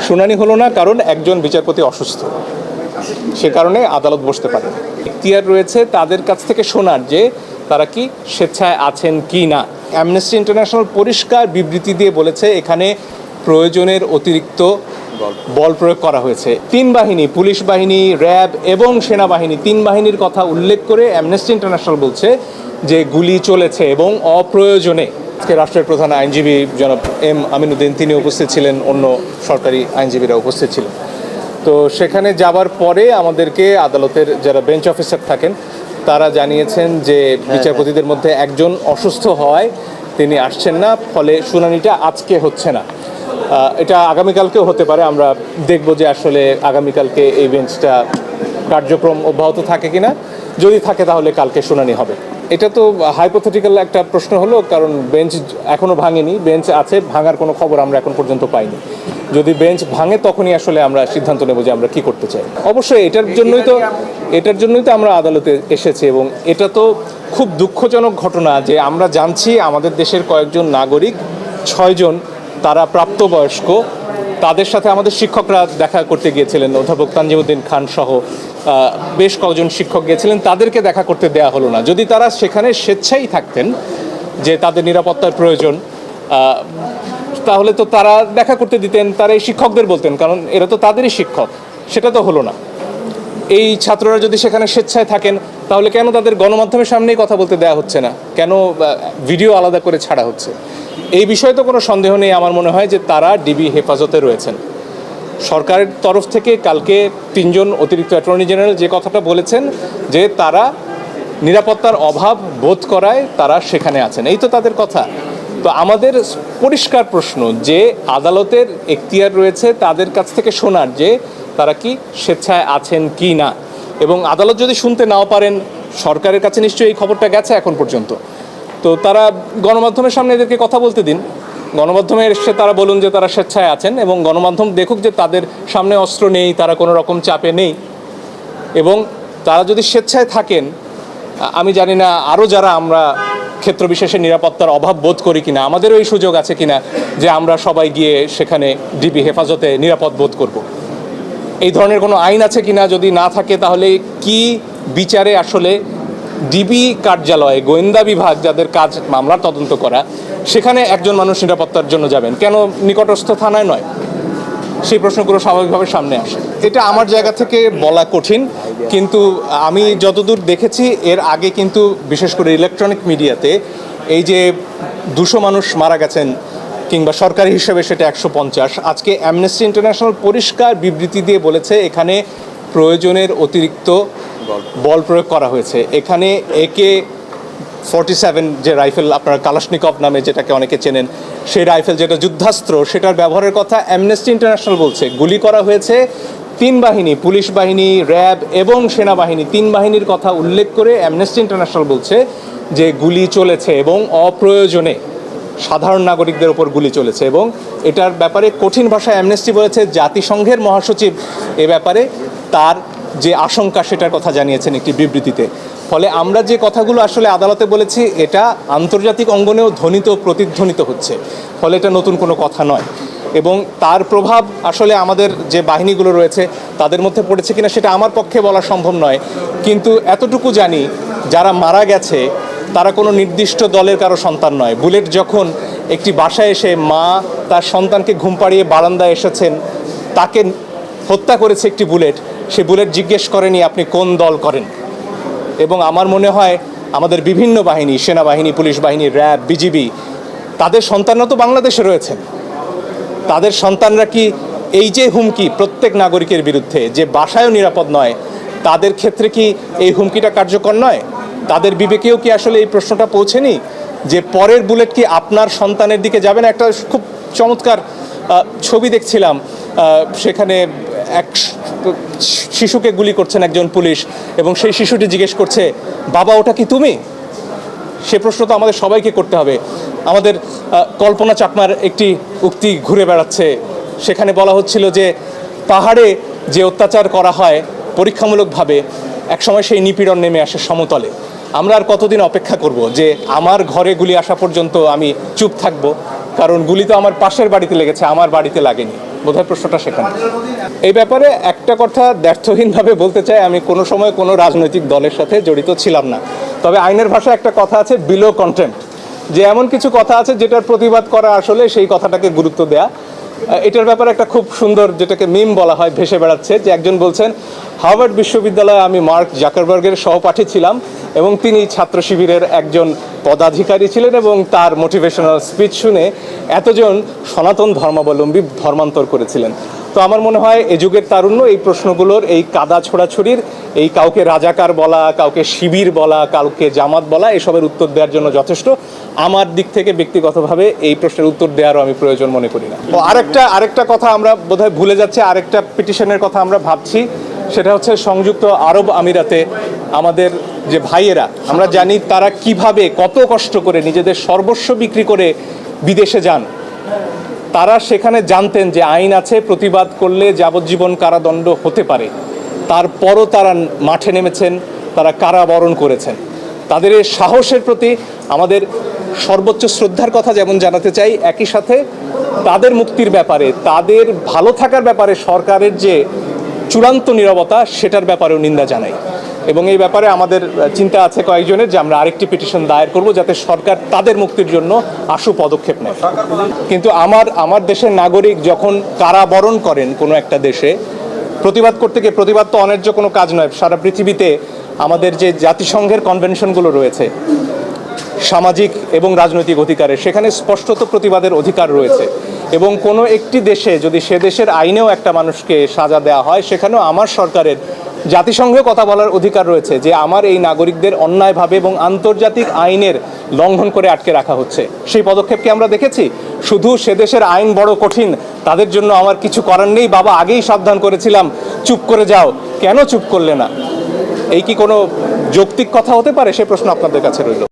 শুনানি হলো না কারণ একজন বিচারপতি অসুস্থ, সে কারণে আদালত বসতে পারে। এখতিয়ার রয়েছে তাদের কাছ থেকে শোনার যে তারা কি স্বেচ্ছায় আছেন কি না। অ্যামনেস্টি ইন্টারন্যাশনাল পরিষ্কার বিবৃতি দিয়ে বলেছে এখানে প্রয়োজনের অতিরিক্ত বল প্রয়োগ করা হয়েছে। তিন বাহিনী, পুলিশ বাহিনী, র্যাব এবং সেনাবাহিনী, তিন বাহিনীর কথা উল্লেখ করে অ্যামনেস্টি ইন্টারন্যাশনাল বলছে যে গুলি চলেছে এবং অপ্রয়োজনে। আজকে রাষ্ট্রের প্রধান আইনজীবী জনাব এম আমিনুদ্দিন তিনি উপস্থিত ছিলেন, অন্য সরকারি আইনজীবীরা উপস্থিত ছিলেন। তো সেখানে যাবার পরে আমাদেরকে আদালতের যারা বেঞ্চ অফিসার থাকেন তারা জানিয়েছেন যে বিচারপতিদের মধ্যে একজন অসুস্থ হওয়ায় তিনি আসছেন না, ফলে শুনানিটা আজকে হচ্ছে না। এটা আগামীকালকেও হতে পারে। আমরা দেখব যে আসলে আগামীকালকে এই বেঞ্চটা কার্যক্রম অব্যাহত থাকে কিনা। যদি থাকে তাহলে কালকে শুনানি হবে। এটা তো হাইপোথেটিক্যাল একটা প্রশ্ন হলো, কারণ বেঞ্চ এখনও ভাঙেনি। বেঞ্চ আছে, ভাঙার কোনো খবর আমরা এখন পর্যন্ত পাইনি। যদি বেঞ্চ ভাঙে তখনই আসলে আমরা সিদ্ধান্ত নেব যে আমরা কি করতে চাই। অবশ্যই এটার জন্যই তো আমরা আদালতে এসেছি, এবং এটা তো খুব দুঃখজনক ঘটনা যে আমরা জানছি আমাদের দেশের কয়েকজন নাগরিক, 6 জন, তারা প্রাপ্তবয়স্ক, তাদের সাথে আমাদের শিক্ষকরা দেখা করতে গিয়েছিলেন, অধ্যাপক তানজিমউদ্দিন খান সহ বেশ কয়েকজন শিক্ষক গিয়েছিলেন, তাদেরকে দেখা করতে দেয়া হলো না। যদি তারা সেখানে স্বেচ্ছাই থাকতেন যে তাদের নিরাপত্তার প্রয়োজন, তাহলে তো তারা দেখা করতে দিতেন, তারা এই শিক্ষকদের বলতেন, কারণ এরা তো তাদেরই শিক্ষক। সেটা তো হলো না। এই ছাত্ররা যদি সেখানে স্বেচ্ছায় থাকেন তাহলে কেন তাদের গণমাধ্যমের সামনেই কথা বলতে দেওয়া হচ্ছে না, কেন ভিডিও আলাদা করে ছাড়া হচ্ছে? এই বিষয়ে তো কোনো সন্দেহ নেই আমার মনে হয় যে তারা ডিবি হেফাজতে রয়েছেন। সরকারের তরফ থেকে কালকে 3 জন অতিরিক্ত অ্যাটর্নি জেনারেল যে কথাটা বলেছেন যে তারা নিরাপত্তার অভাব বোধ করায় তারা সেখানে আছেন, এই তো তাদের কথা। তো আমাদের পরিষ্কার প্রশ্ন যে আদালতের এখতিয়ার রয়েছে তাদের কাছ থেকে শোনার যে তারা কি স্বেচ্ছায় আছেন কি না, এবং আদালত যদি শুনতে নাও পারেন, সরকারের কাছে নিশ্চয়ই এই খবরটা গেছে এখন পর্যন্ত, তো তারা গণমাধ্যমের সামনে এদেরকে কথা বলতে দিন। গণমাধ্যমে এসে তারা বলুন যে তারা স্বেচ্ছায় আছেন, এবং গণমাধ্যম দেখুক যে তাদের সামনে অস্ত্র নেই, তারা কোনো রকম চাপে নেই। এবং তারা যদি স্বেচ্ছায় থাকেন, আমি জানি না আরও যারা আমরা ক্ষেত্র বিশেষে নিরাপত্তার অভাব বোধ করি কিনা, আমাদেরও এই সুযোগ আছে কিনা যে আমরা সবাই গিয়ে সেখানে ডিবি হেফাজতে নিরাপদ বোধ করব। এই ধরনের কোনো আইন আছে কিনা, যদি না থাকে তাহলে কি বিচারে আসলে ডিবি কার্যালয়ে, গোয়েন্দা বিভাগ যাদের কাজ মামলার তদন্ত করা, সেখানে একজন মানুষ নিরাপত্তার জন্য যাবেন, কেন নিকটস্থ থানায় নয়? সেই প্রশ্নগুলো স্বাভাবিকভাবে সামনে আসে। এটা আমার জায়গা থেকে বলা কঠিন, কিন্তু আমি যতদূর দেখেছি এর আগে কিন্তু বিশেষ করে ইলেকট্রনিক মিডিয়াতে এই যে 200 মানুষ মারা গেছেন, কিংবা সরকারি হিসেবে সেটা 150, আজকে অ্যামনেস্টি ইন্টারন্যাশনাল পরিষ্কার বিবৃতি দিয়ে বলেছে এখানে প্রয়োজনের অতিরিক্ত বল প্রয়োগ করা হয়েছে। এখানে AK-47 যে রাইফেল, আপনারা কালাশনিকভ নামে যেটাকে অনেকে চেনেন, সেই রাইফেল যেটা যুদ্ধাস্ত্র, সেটার ব্যবহারের কথা অ্যামনেস্টি ইন্টারন্যাশনাল বলছে। গুলি করা হয়েছে 3 বাহিনী, পুলিশ বাহিনী, র্যাব এবং সেনাবাহিনী, 3 বাহিনীর কথা উল্লেখ করে অ্যামনেস্টি ইন্টারন্যাশনাল বলছে যে গুলি চলেছে এবং অপ্রয়োজনে সাধারণ নাগরিকদের ওপর গুলি চলেছে। এবং এটার ব্যাপারে কঠিন ভাষায় অ্যামনেস্টি বলেছে জাতিসংঘের মহাসচিব এ ব্যাপারে তার যে আশঙ্কা সেটার কথা জানিয়েছেন একটি বিবৃতিতে। ফলে আমরা যে কথাগুলো আসলে আদালতে বলেছি এটা আন্তর্জাতিক অঙ্গনেও ধ্বনিত প্রতিধ্বনিত হচ্ছে, ফলে এটা নতুন কোনো কথা নয়। এবং তার প্রভাব আসলে আমাদের যে বাহিনীগুলো রয়েছে তাদের মধ্যে পড়েছে কিনা সেটা আমার পক্ষে বলা সম্ভব নয়, কিন্তু এতটুকু জানি যারা মারা গেছে তারা কোনো নির্দিষ্ট দলের কারো সন্তান নয়। বুলেট যখন একটি বাসায় এসে মা তার সন্তানকে ঘুম পাড়িয়ে বারান্দায় এসেছেন, তাকে হত্যা করেছে একটি বুলেট, সে বুলেট জিজ্ঞেস করেনি আপনি কোন দল করেন। এবং আমার মনে হয় আমাদের বিভিন্ন বাহিনী, সেনাবাহিনী, পুলিশ বাহিনী, র্যাব, বিজিবি, তাদের সন্তানরা তো বাংলাদেশে রয়েছেন। তাদের সন্তানরা কি এই যে হুমকি প্রত্যেক নাগরিকের বিরুদ্ধে, যে বাসায়ও নিরাপদ নয়, তাদের ক্ষেত্রে কি এই হুমকিটা কার্যকর নয়? তাদের বিবেকেও কি আসলে এই প্রশ্নটা পৌঁছেনি যে পরের বুলেট কি আপনার সন্তানের দিকে যাবে না? একটা খুব চমৎকার ছবি দেখছিলাম, সেখানে এক শিশুকে গুলি করছেন একজন পুলিশ, এবং সেই শিশুটি জিজ্ঞেস করছে বাবা ওটা কি তুমি? সে প্রশ্ন তো আমাদের সবাইকে করতে হবে। আমাদের কল্পনা চাকমার একটি উক্তি ঘুরে বেড়াচ্ছে, সেখানে বলা হচ্ছিল যে পাহাড়ে যে অত্যাচার করা হয় পরীক্ষামূলকভাবে, একসময় সেই নিপীড়ন নেমে আসে সমতলে। আমরা আর কতদিন অপেক্ষা করব যে আমার ঘরে গুলি আসা পর্যন্ত আমি চুপ থাকব? কারণ গুলি তো আমার পাশের বাড়িতে লেগেছে, আমার বাড়িতে লাগেনি। বোধহয় প্রশ্নটা সেখানে। এই ব্যাপারে একটা কথা দ্ব্যর্থহীনভাবে বলতে চাই, আমি কোনো সময় কোনো রাজনৈতিক দলের সাথে জড়িত ছিলাম না। তবে আইনের ভাষায় একটা কথা আছে, বিলো কন্টেম্পট, যে এমন কিছু কথা আছে যেটার প্রতিবাদ করা আসলে সেই কথাটাকে গুরুত্ব দেয়া। এটার ব্যাপারে একটা খুব সুন্দর, যেটাকে মিম বলা হয়, ভেসে বেড়াচ্ছে, যে একজন বলছেন হার্ভার্ড বিশ্ববিদ্যালয়ে আমি মার্ক জাকারবার্গের সহপাঠী ছিলাম এবং তিনি ছাত্র শিবিরের একজন পদাধিকারী ছিলেন এবং তার মোটিভেশনাল স্পিচ শুনে এতজন সনাতন ধর্মাবলম্বী ধর্মান্তর করেছিলেন। তো আমার মনে হয় এ যুগের তারুণ্য এই প্রশ্নগুলোর, এই কাদা ছোড়াছুড়ির, এই কাউকে রাজাকার বলা, কাউকে শিবির বলা, কাউকে জামাত বলা, এসবের উত্তর দেওয়ার জন্য যথেষ্ট। আমার দিক থেকে ব্যক্তিগতভাবে এই প্রশ্নের উত্তর দেওয়ারও আমি প্রয়োজন মনে করি না। ও আরেকটা কথা আমরা বোধহয় ভুলে যাচ্ছি, আরেকটা পিটিশনের কথা আমরা ভাবছি, সেটা হচ্ছে সংযুক্ত আরব আমিরাতে আমাদের যে ভাইয়েরা, আমরা জানি তারা কিভাবে কত কষ্ট করে নিজেদের সর্বস্ব বিক্রি করে বিদেশে যান। তারা সেখানে জানতেন যে আইন আছে, প্রতিবাদ করলে যাবজ্জীবন কারাদণ্ড হতে পারে, তারপরও তারা মাঠে নেমেছেন, তারা কারাবরণ করেছেন। তাদের এই সাহসের প্রতি আমাদের সর্বোচ্চ শ্রদ্ধার কথা যেমন জানাতে চাই, একই সাথে তাদের মুক্তির ব্যাপারে, তাদের ভালো থাকার ব্যাপারে সরকারের যে চূড়ান্ত নীরবতা, সেটার ব্যাপারেও নিন্দা জানাই। এবং এই ব্যাপারে আমাদের চিন্তা আছে কয়েকজনের, যে আমরা আরেকটি পিটিশন দায়ের করব যাতে সরকার তাদের মুক্তির জন্য আশু পদক্ষেপ নেয়। কিন্তু আমার দেশের নাগরিক যখন কারাবরণ করেন কোনো একটা দেশে, প্রতিবাদ করতে গিয়ে, প্রতিবাদ তো অন্যায্য কোনো কাজ নয়, সারা পৃথিবীতে আমাদের যে জাতিসংঘের কনভেনশনগুলো রয়েছে সামাজিক এবং রাজনৈতিক অধিকারের, সেখানে স্পষ্টত প্রতিবাদের অধিকার রয়েছে। এবং কোনো একটি দেশে যদি সে দেশের আইনেও একটা মানুষকে সাজা দেওয়া হয়, সেখানেও আমার সরকারের জাতিসংঘে কথা বলার অধিকার রয়েছে যে আমার এই নাগরিকদের অন্যায়ভাবে এবং আন্তর্জাতিক আইনের লঙ্ঘন করে আটকে রাখা হচ্ছে। সেই পদক্ষেপকে আমরা দেখেছি। শুধু সে দেশের আইন বড় কঠিন, তাদের জন্য আমার কিছু করার নেই, বাবা আগেই সাবধান করেছিলাম, চুপ করে যাও, কেন চুপ করলে না? এই কি কোনো যৌক্তিক কথা হতে পারে? সে প্রশ্ন আপনাদের কাছে রইল।